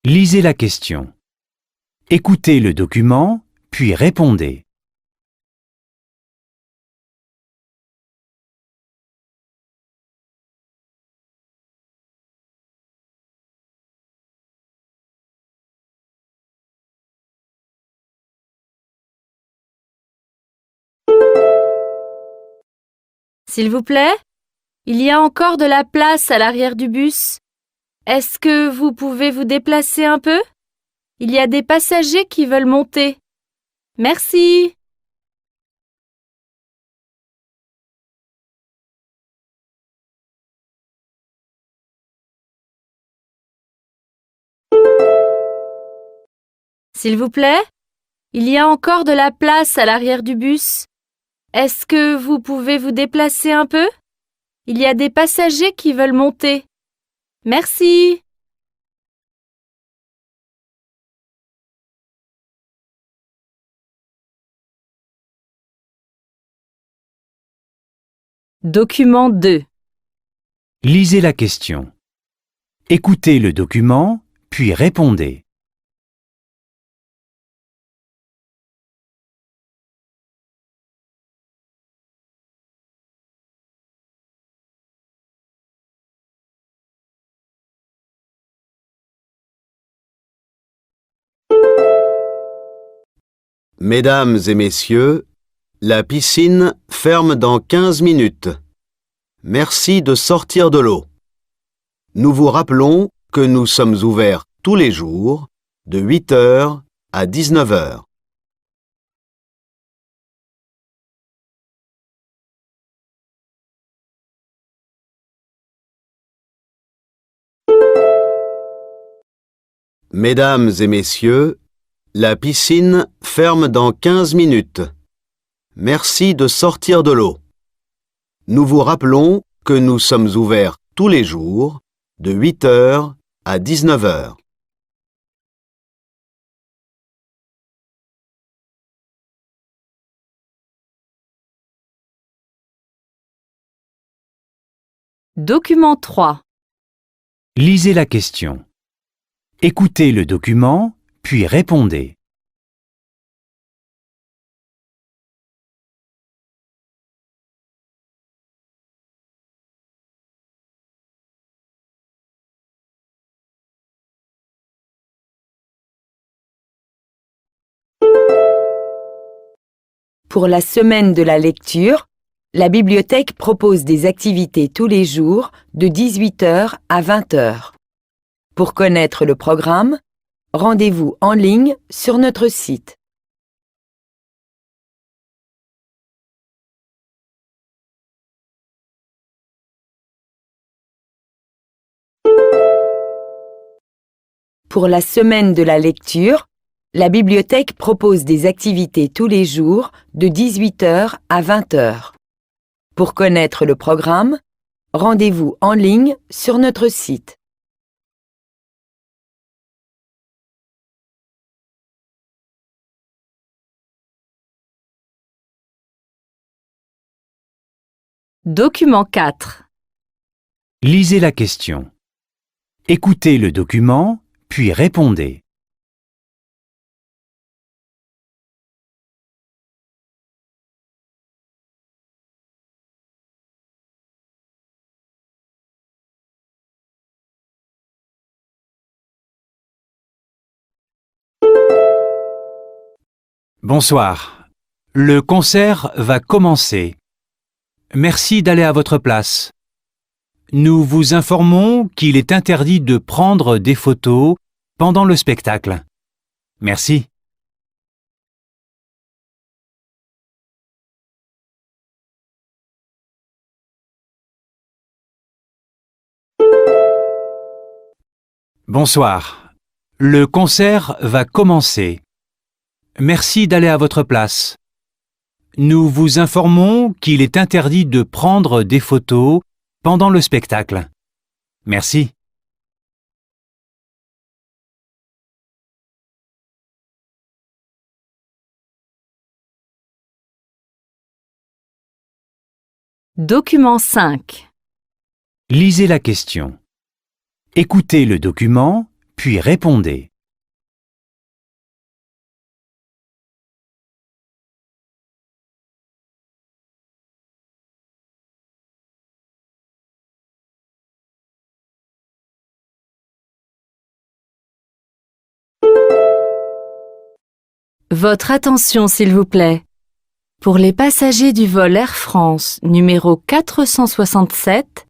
Lisez la question. Écoutez le document, puis répondez. S'il vous plaît, il y a encore de la place à l'arrière du bus. Est-ce que vous pouvez vous déplacer un peu? Il y a des passagers qui veulent monter. Merci. S'il vous plaît, il y a encore de la place à l'arrière du bus. Est-ce que vous pouvez vous déplacer un peu? Il y a des passagers qui veulent monter. Merci. Document 2. Lisez la question. Écoutez le document, puis répondez. Mesdames et messieurs, la piscine ferme dans 15 minutes. Merci de sortir de l'eau. Nous vous rappelons que nous sommes ouverts tous les jours de 8 h à 19 h. Mesdames et messieurs, la piscine ferme dans 15 minutes. Merci de sortir de l'eau. Nous vous rappelons que nous sommes ouverts tous les jours de 8 h à 19 h. Document 3. Lisez la question. Écoutez le document, puis répondez. Pour la semaine de la lecture, la bibliothèque propose des activités tous les jours de 18 h à 20 h. Pour connaître le programme, rendez-vous en ligne sur notre site. Pour la semaine de la lecture, la bibliothèque propose des activités tous les jours de 18 h à 20 h. Pour connaître le programme, rendez-vous en ligne sur notre site. Document 4. Lisez la question. Écoutez le document, puis répondez. Bonsoir. Le concert va commencer. Merci d'aller à votre place. Nous vous informons qu'il est interdit de prendre des photos pendant le spectacle. Merci. Bonsoir. Le concert va commencer. Merci d'aller à votre place. Nous vous informons qu'il est interdit de prendre des photos pendant le spectacle. Merci. Document 5. Lisez la question. Écoutez le document, puis répondez. Votre attention, s'il vous plaît. Pour les passagers du vol Air France numéro 467,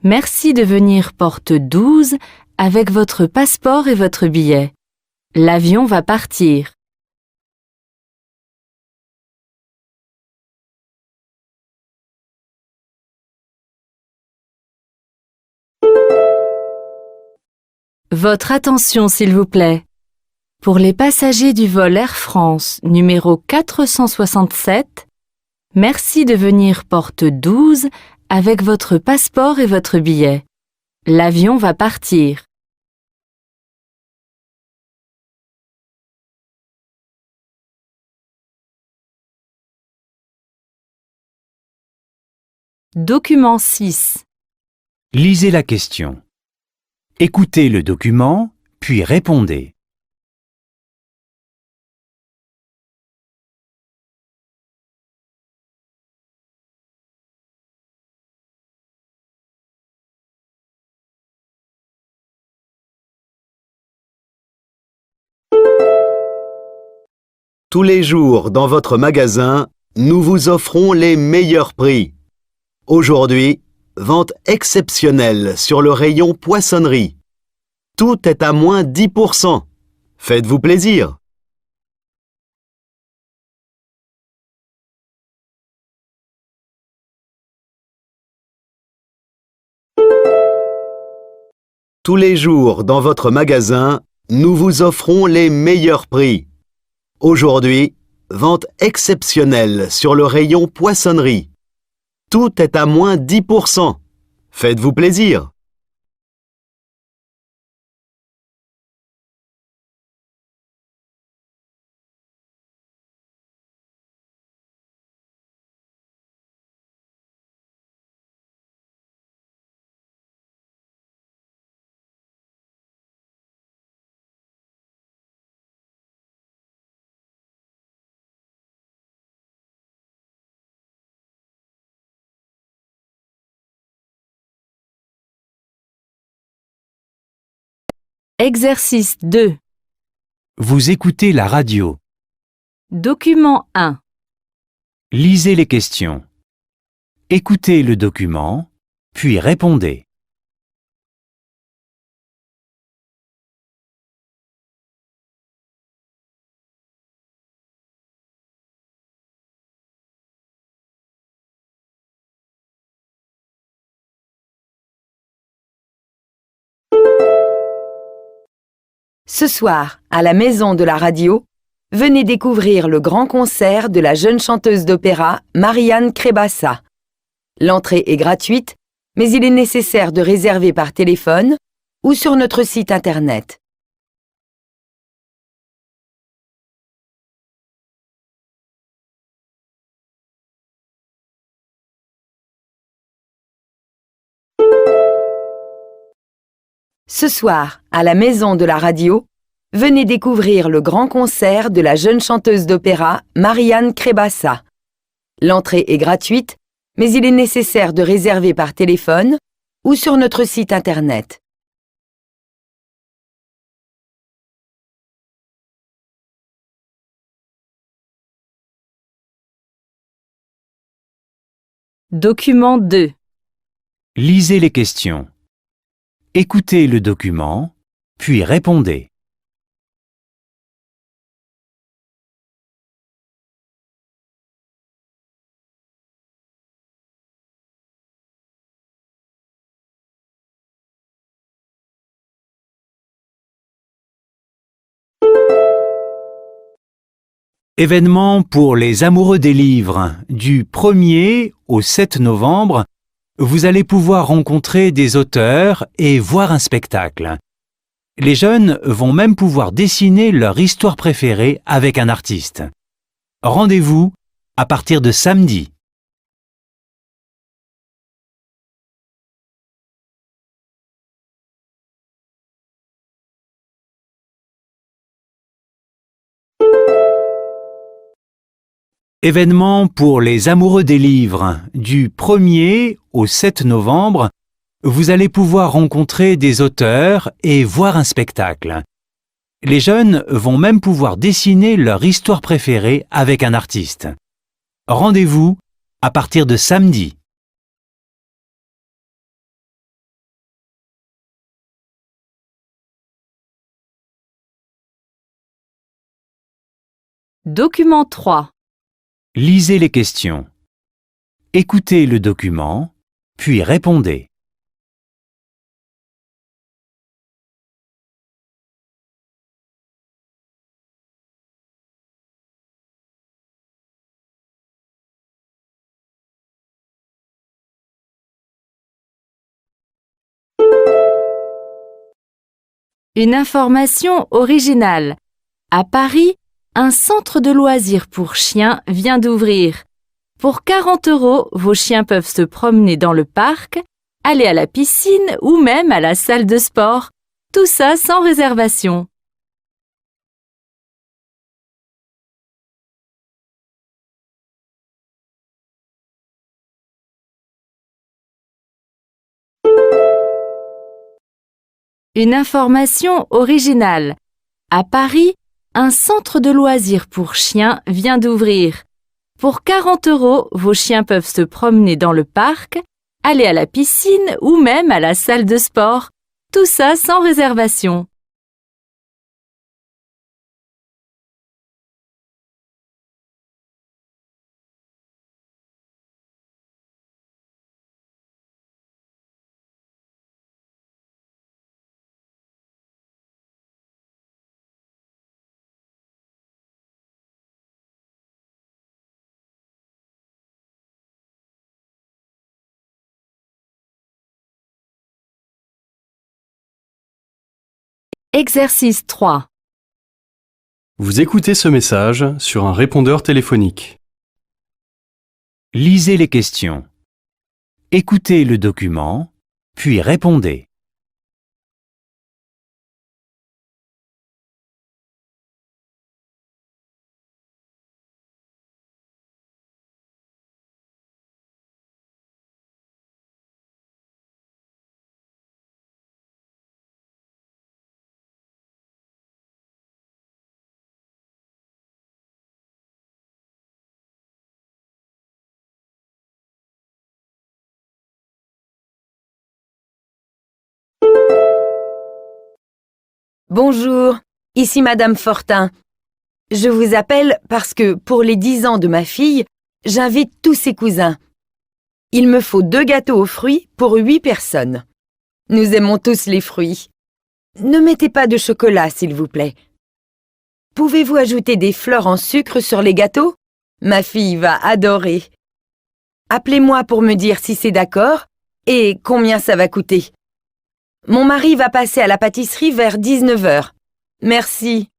merci de venir porte 12 avec votre passeport et votre billet. L'avion va partir. Votre attention, s'il vous plaît. Pour les passagers du vol Air France numéro 467, merci de venir porte 12 avec votre passeport et votre billet. L'avion va partir. Document 6. Lisez la question. Écoutez le document, puis répondez. Tous les jours dans votre magasin, nous vous offrons les meilleurs prix. Aujourd'hui, vente exceptionnelle sur le rayon poissonnerie. Tout est à moins 10%. Faites-vous plaisir. Tous les jours dans votre magasin, nous vous offrons les meilleurs prix. Aujourd'hui, vente exceptionnelle sur le rayon poissonnerie. Tout est à moins 10%. Faites-vous plaisir. Exercice 2. Vous écoutez la radio. Document 1. Lisez les questions. Écoutez le document, puis répondez. Ce soir, à la Maison de la Radio, venez découvrir le grand concert de la jeune chanteuse d'opéra Marianne Crébassa. L'entrée est gratuite, mais il est nécessaire de réserver par téléphone ou sur notre site internet. Ce soir, à la Maison de la Radio, venez découvrir le grand concert de la jeune chanteuse d'opéra Marianne Crébassa. L'entrée est gratuite, mais il est nécessaire de réserver par téléphone ou sur notre site internet. Document 2. Lisez les questions. Écoutez le document, puis répondez. Événement pour les amoureux des livres. Du 1er au 7 novembre, vous allez pouvoir rencontrer des auteurs et voir un spectacle. Les jeunes vont même pouvoir dessiner leur histoire préférée avec un artiste. Rendez-vous à partir de samedi. Événement pour les amoureux des livres. Du 1er au 7 novembre, vous allez pouvoir rencontrer des auteurs et voir un spectacle. Les jeunes vont même pouvoir dessiner leur histoire préférée avec un artiste. Rendez-vous à partir de samedi. Document 3. Lisez les questions. Écoutez le document, puis répondez. Une information originale. À Paris, un centre de loisirs pour chiens vient d'ouvrir. Pour 40 €, vos chiens peuvent se promener dans le parc, aller à la piscine ou même à la salle de sport. Tout ça sans réservation. Une information originale. À Paris, un centre de loisirs pour chiens vient d'ouvrir. Pour 40 €, vos chiens peuvent se promener dans le parc, aller à la piscine ou même à la salle de sport. Tout ça sans réservation. Exercice 3. Vous écoutez ce message sur un répondeur téléphonique. Lisez les questions. Écoutez le document, puis répondez. Bonjour, ici Madame Fortin. Je vous appelle parce que pour les 10 ans de ma fille, j'invite tous ses cousins. Il me faut 2 gâteaux aux fruits pour 8 personnes. Nous aimons tous les fruits. Ne mettez pas de chocolat, s'il vous plaît. Pouvez-vous ajouter des fleurs en sucre sur les gâteaux? Ma fille va adorer. Appelez-moi pour me dire si c'est d'accord et combien ça va coûter. Mon mari va passer à la pâtisserie vers 19 h. Merci.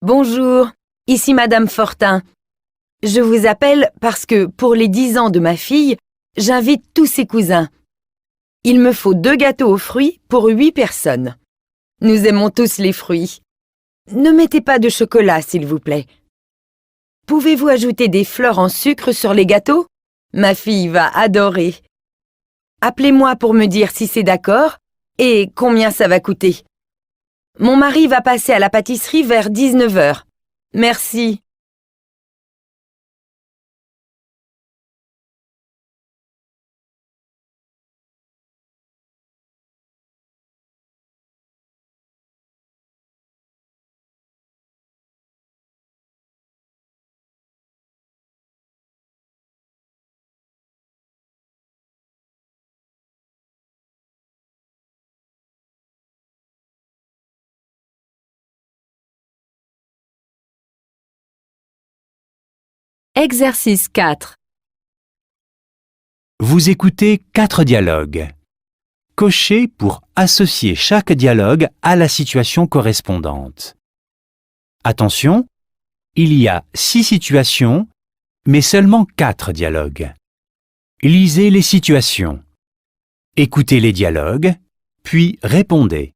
Bonjour, ici Madame Fortin. Je vous appelle parce que pour les 10 ans de ma fille, j'invite tous ses cousins. Il me faut 2 gâteaux aux fruits pour 8 personnes. Nous aimons tous les fruits. Ne mettez pas de chocolat, s'il vous plaît. Pouvez-vous ajouter des fleurs en sucre sur les gâteaux? Ma fille va adorer. Appelez-moi pour me dire si c'est d'accord et combien ça va coûter. Mon mari va passer à la pâtisserie vers 19 h. Merci. Exercice 4. Vous écoutez 4 dialogues. Cochez pour associer chaque dialogue à la situation correspondante. Attention, il y a 6 situations, mais seulement 4 dialogues. Lisez les situations. Écoutez les dialogues, puis répondez.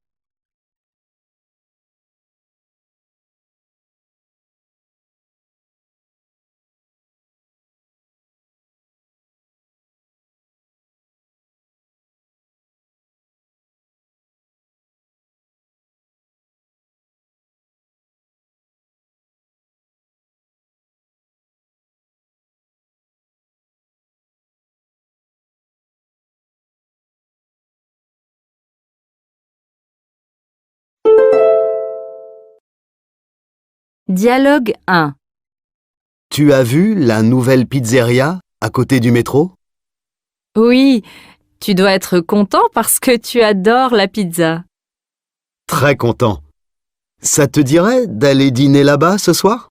Dialogue 1. Tu as vu la nouvelle pizzeria à côté du métro? Oui, tu dois être content parce que tu adores la pizza. Très content. Ça te dirait d'aller dîner là-bas ce soir?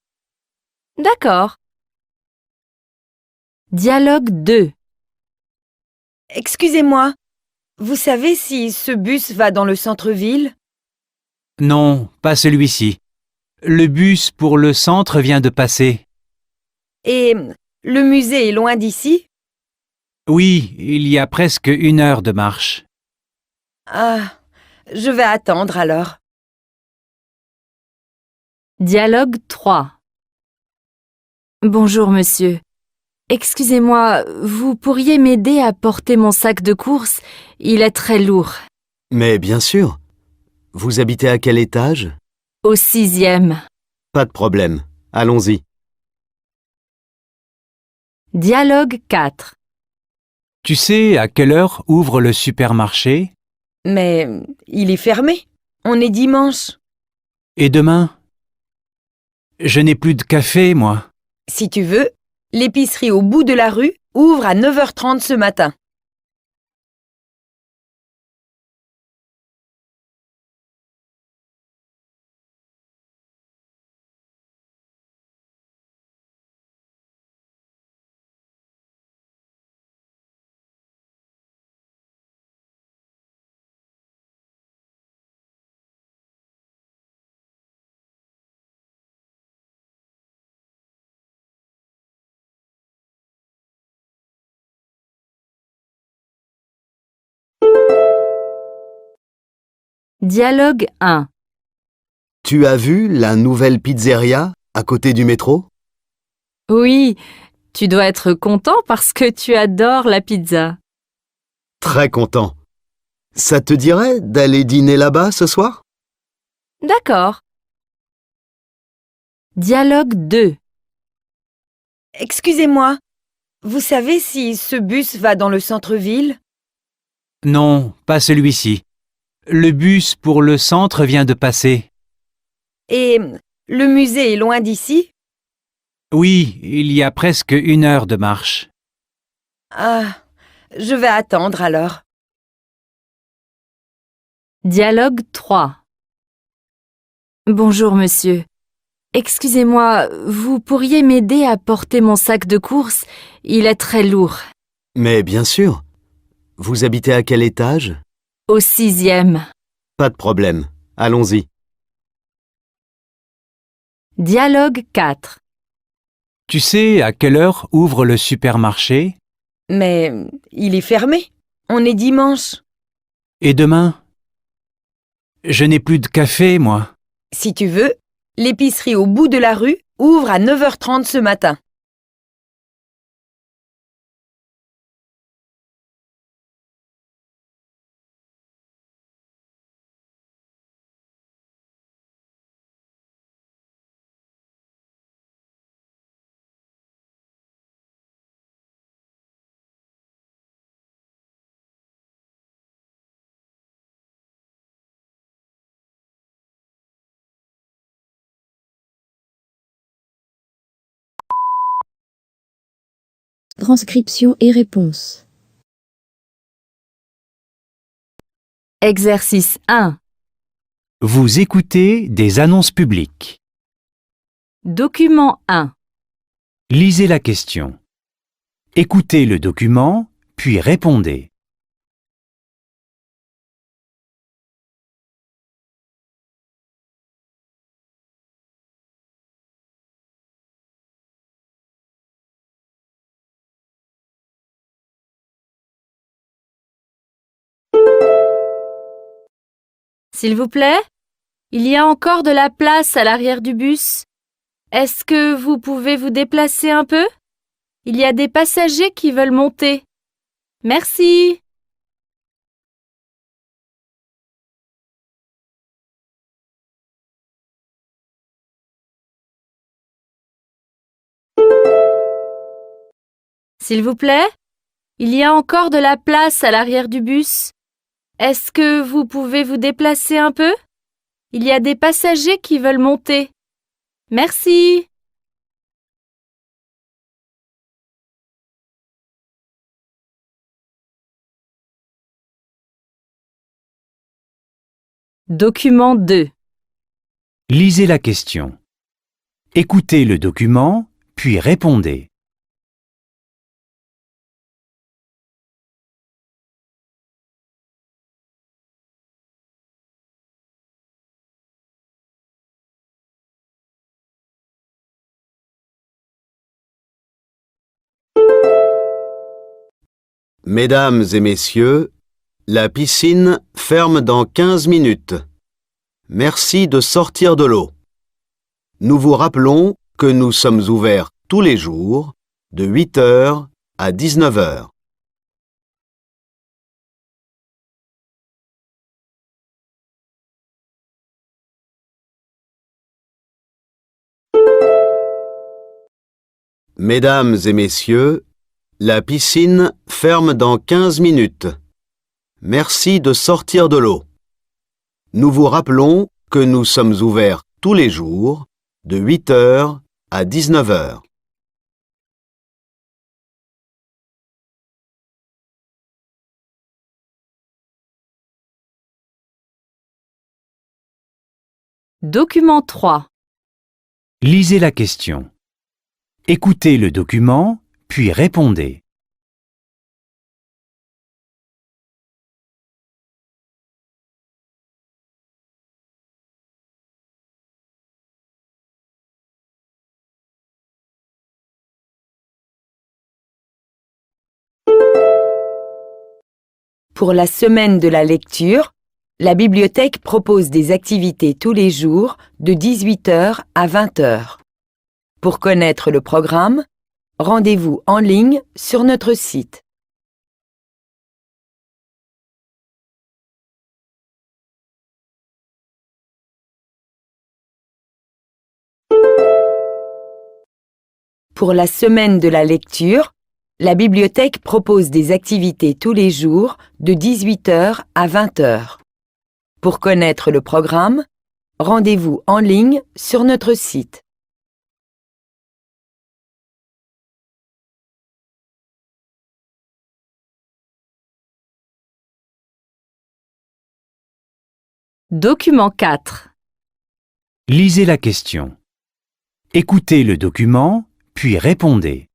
D'accord. Dialogue 2. Excusez-moi, vous savez si ce bus va dans le centre-ville? Non, pas celui-ci. Le bus pour le centre vient de passer. Et le musée est loin d'ici? Oui, il y a presque 1 heure de marche. Ah, je vais attendre alors. Dialogue 3. Bonjour monsieur. Excusez-moi, vous pourriez m'aider à porter mon sac de course? Il est très lourd. Mais bien sûr. Vous habitez à quel étage? Au 6e. Pas de problème. Allons-y. Dialogue 4. Tu sais à quelle heure ouvre le supermarché? Mais il est fermé. On est dimanche. Et demain? Je n'ai plus de café, moi. Si tu veux, l'épicerie au bout de la rue ouvre à 9h30 ce matin. Dialogue 1. Tu as vu la nouvelle pizzeria à côté du métro? Oui, tu dois être content parce que tu adores la pizza. Très content. Ça te dirait d'aller dîner là-bas ce soir? D'accord. Dialogue 2. Excusez-moi, vous savez si ce bus va dans le centre-ville? Non, pas celui-ci. Le bus pour le centre vient de passer. Et le musée est loin d'ici? Oui, il y a presque 1 heure de marche. Ah, je vais attendre alors. Dialogue 3. Bonjour monsieur. Excusez-moi, vous pourriez m'aider à porter mon sac de course? Il est très lourd. Mais bien sûr. Vous habitez à quel étage? Au 6e. Pas de problème. Allons-y. Dialogue 4. Tu sais à quelle heure ouvre le supermarché? Mais il est fermé. On est dimanche. Et demain? Je n'ai plus de café, moi. Si tu veux, l'épicerie au bout de la rue ouvre à 9h30 ce matin. Transcription et réponse. Exercice 1. Vous écoutez des annonces publiques. Document 1. Lisez la question. Écoutez le document, puis répondez. S'il vous plaît, il y a encore de la place à l'arrière du bus. Est-ce que vous pouvez vous déplacer un peu? Il y a des passagers qui veulent monter. Merci. S'il vous plaît, il y a encore de la place à l'arrière du bus. Est-ce que vous pouvez vous déplacer un peu? Il y a des passagers qui veulent monter. Merci. Document 2. Lisez la question. Écoutez le document, puis répondez. Mesdames et messieurs, la piscine ferme dans 15 minutes. Merci de sortir de l'eau. Nous vous rappelons que nous sommes ouverts tous les jours de 8 h à 19 h. Mesdames et messieurs, la piscine ferme dans 15 minutes. Merci de sortir de l'eau. Nous vous rappelons que nous sommes ouverts tous les jours de 8 h à 19 h. Document 3. Lisez la question. Écoutez le document, puis répondez. Pour la semaine de la lecture, la bibliothèque propose des activités tous les jours de 18 h à 20 h. Pour connaître le programme, rendez-vous en ligne sur notre site. Pour la semaine de la lecture, la bibliothèque propose des activités tous les jours de 18 h à 20 h. Pour connaître le programme, rendez-vous en ligne sur notre site. Document 4. Lisez la question. Écoutez le document, puis répondez.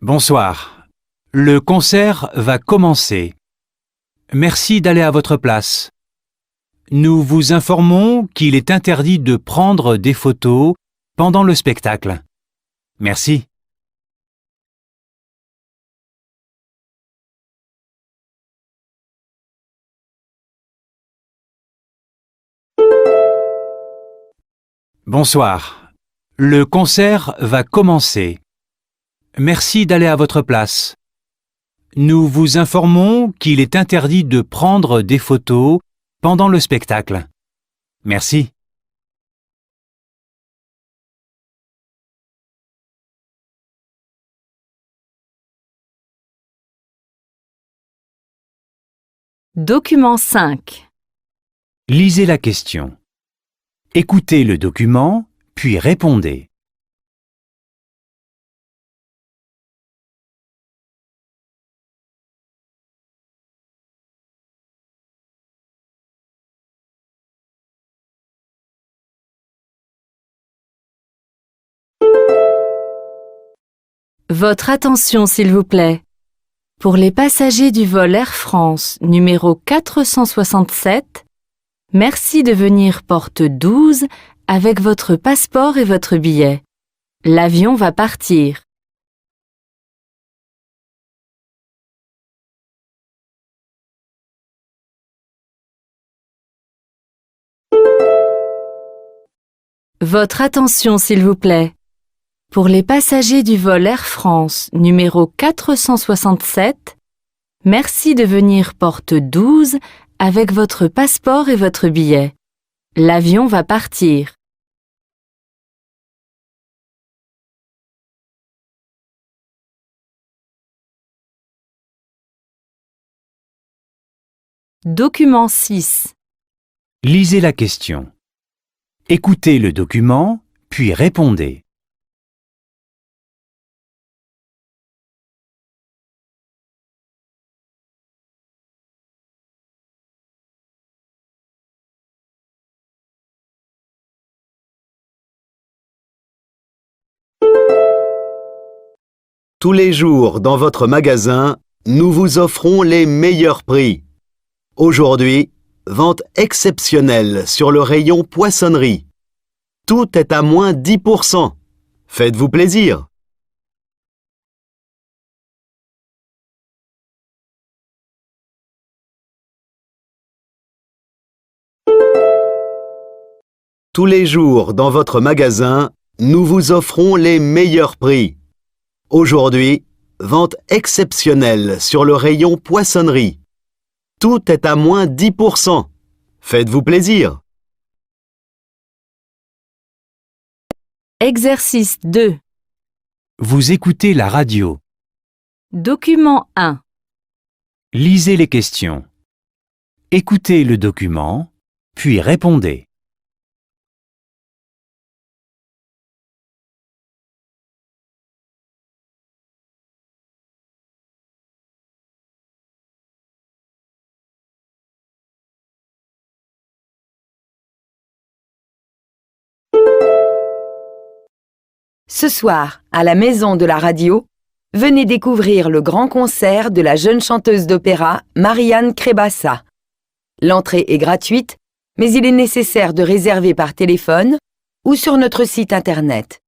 Bonsoir. Le concert va commencer. Merci d'aller à votre place. Nous vous informons qu'il est interdit de prendre des photos pendant le spectacle. Merci. Bonsoir. Le concert va commencer. Merci d'aller à votre place. Nous vous informons qu'il est interdit de prendre des photos pendant le spectacle. Merci. Document 5. Lisez la question. Écoutez le document, puis répondez. Votre attention, s'il vous plaît. Pour les passagers du vol Air France numéro 467, merci de venir porte 12 avec votre passeport et votre billet. L'avion va partir. Votre attention, s'il vous plaît. Pour les passagers du vol Air France numéro 467, merci de venir porte 12 avec votre passeport et votre billet. L'avion va partir. Document 6. Lisez la question. Écoutez le document, puis répondez. Tous les jours dans votre magasin, nous vous offrons les meilleurs prix. Aujourd'hui, vente exceptionnelle sur le rayon poissonnerie. Tout est à moins 10%. Faites-vous plaisir. Tous les jours dans votre magasin, nous vous offrons les meilleurs prix. Aujourd'hui, vente exceptionnelle sur le rayon poissonnerie. Tout est à moins 10%. Faites-vous plaisir. Exercice 2. Vous écoutez la radio. Document 1. Lisez les questions. Écoutez le document, puis répondez. Ce soir, à la Maison de la Radio, venez découvrir le grand concert de la jeune chanteuse d'opéra Marianne Crébassa. L'entrée est gratuite, mais il est nécessaire de réserver par téléphone ou sur notre site internet.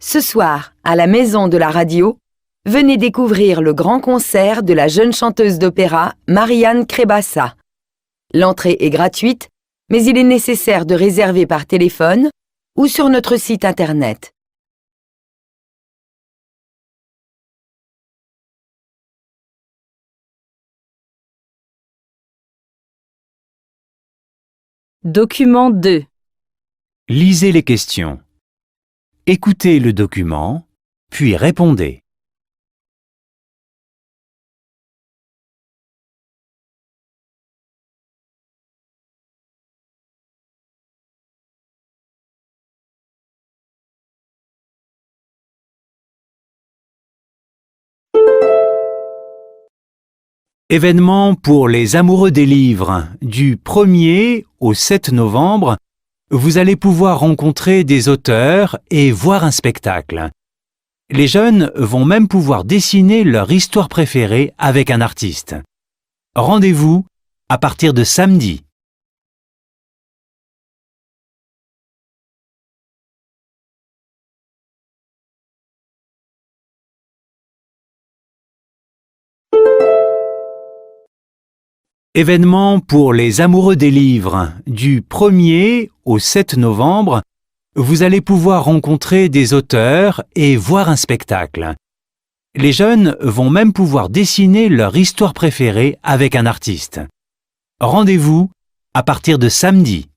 Ce soir, à la Maison de la Radio, venez découvrir le grand concert de la jeune chanteuse d'opéra Marianne Crébassa. L'entrée est gratuite, mais il est nécessaire de réserver par téléphone ou sur notre site internet. Document 2. Lisez les questions. Écoutez le document, puis répondez. Événement pour les amoureux des livres. Du 1er au 7 novembre, vous allez pouvoir rencontrer des auteurs et voir un spectacle. Les jeunes vont même pouvoir dessiner leur histoire préférée avec un artiste. Rendez-vous à partir de samedi. Événement pour les amoureux des livres. Du 1er au 7 novembre, vous allez pouvoir rencontrer des auteurs et voir un spectacle. Les jeunes vont même pouvoir dessiner leur histoire préférée avec un artiste. Rendez-vous à partir de samedi.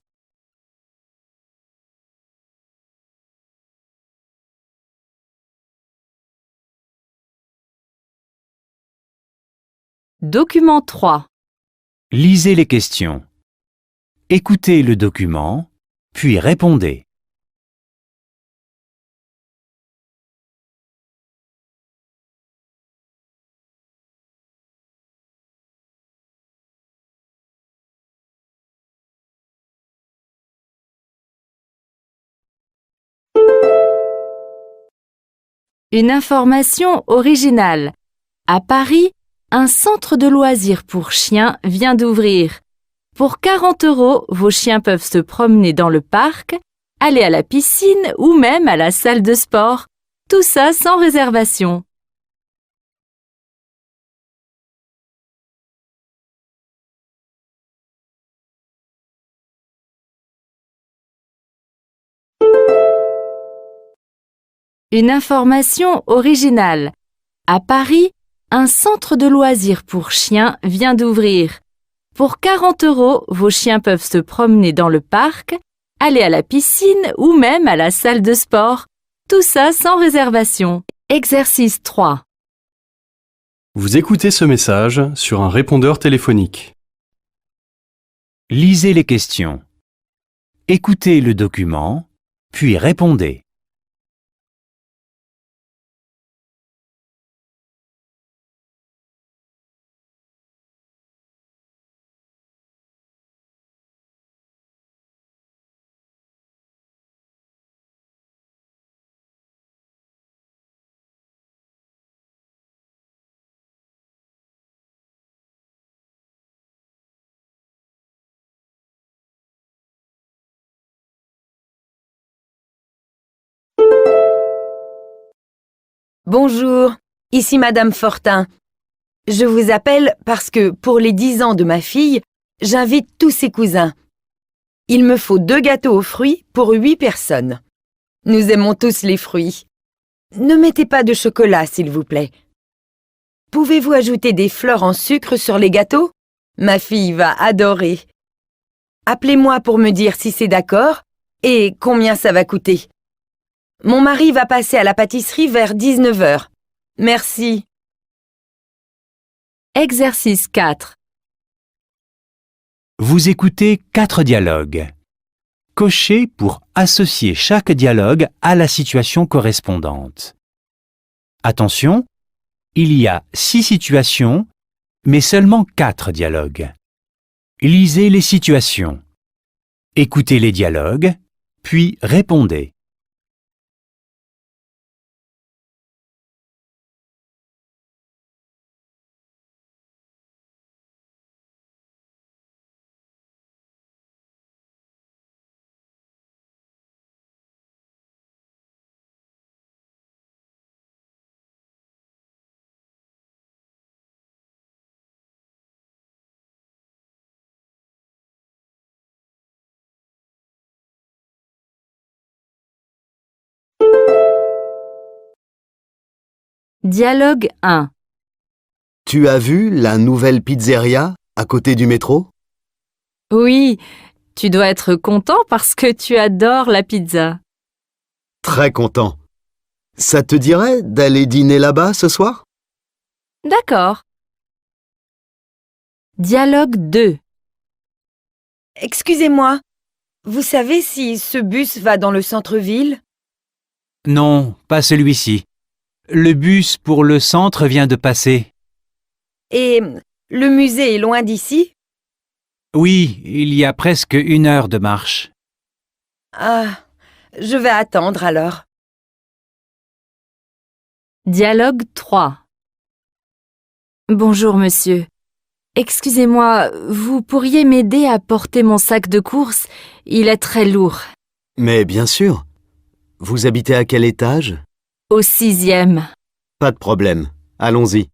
Document 3. Lisez les questions. Écoutez le document, puis répondez. Une information originale. À Paris, un centre de loisirs pour chiens vient d'ouvrir. Pour 40 €, vos chiens peuvent se promener dans le parc, aller à la piscine ou même à la salle de sport. Tout ça sans réservation. Une information originale. À Paris, un centre de loisirs pour chiens vient d'ouvrir. Pour 40 €, vos chiens peuvent se promener dans le parc, aller à la piscine ou même à la salle de sport. Tout ça sans réservation. Exercice 3. Vous écoutez ce message sur un répondeur téléphonique. Lisez les questions. Écoutez le document, puis répondez. Bonjour, ici Madame Fortin. Je vous appelle parce que pour les 10 ans de ma fille, j'invite tous ses cousins. Il me faut 2 gâteaux aux fruits pour 8 personnes. Nous aimons tous les fruits. Ne mettez pas de chocolat, s'il vous plaît. Pouvez-vous ajouter des fleurs en sucre sur les gâteaux? Ma fille va adorer. Appelez-moi pour me dire si c'est d'accord et combien ça va coûter. Mon mari va passer à la pâtisserie vers 19 h. Merci. Exercice 4. Vous écoutez 4 dialogues. Cochez pour associer chaque dialogue à la situation correspondante. Attention, il y a 6 situations, mais seulement 4 dialogues. Lisez les situations. Écoutez les dialogues, puis répondez. Dialogue 1. Tu as vu la nouvelle pizzeria à côté du métro? Oui, tu dois être content parce que tu adores la pizza. Très content. Ça te dirait d'aller dîner là-bas ce soir? D'accord. Dialogue 2. Excusez-moi, vous savez si ce bus va dans le centre-ville? Non, pas celui-ci. Le bus pour le centre vient de passer. Et le musée est loin d'ici? Oui, il y a presque 1 heure de marche. Ah, je vais attendre alors. Dialogue 3. Bonjour monsieur. Excusez-moi, vous pourriez m'aider à porter mon sac de course? Il est très lourd. Mais bien sûr. Vous habitez à quel étage? Au 6e. Pas de problème. Allons-y.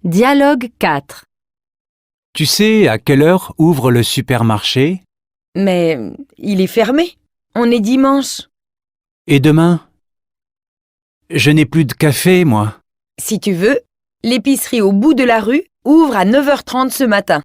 Dialogue 4. Tu sais à quelle heure ouvre le supermarché? Mais il est fermé. On est dimanche. Et demain? Je n'ai plus de café, moi. Si tu veux, l'épicerie au bout de la rue ouvre à 9 h 30 ce matin.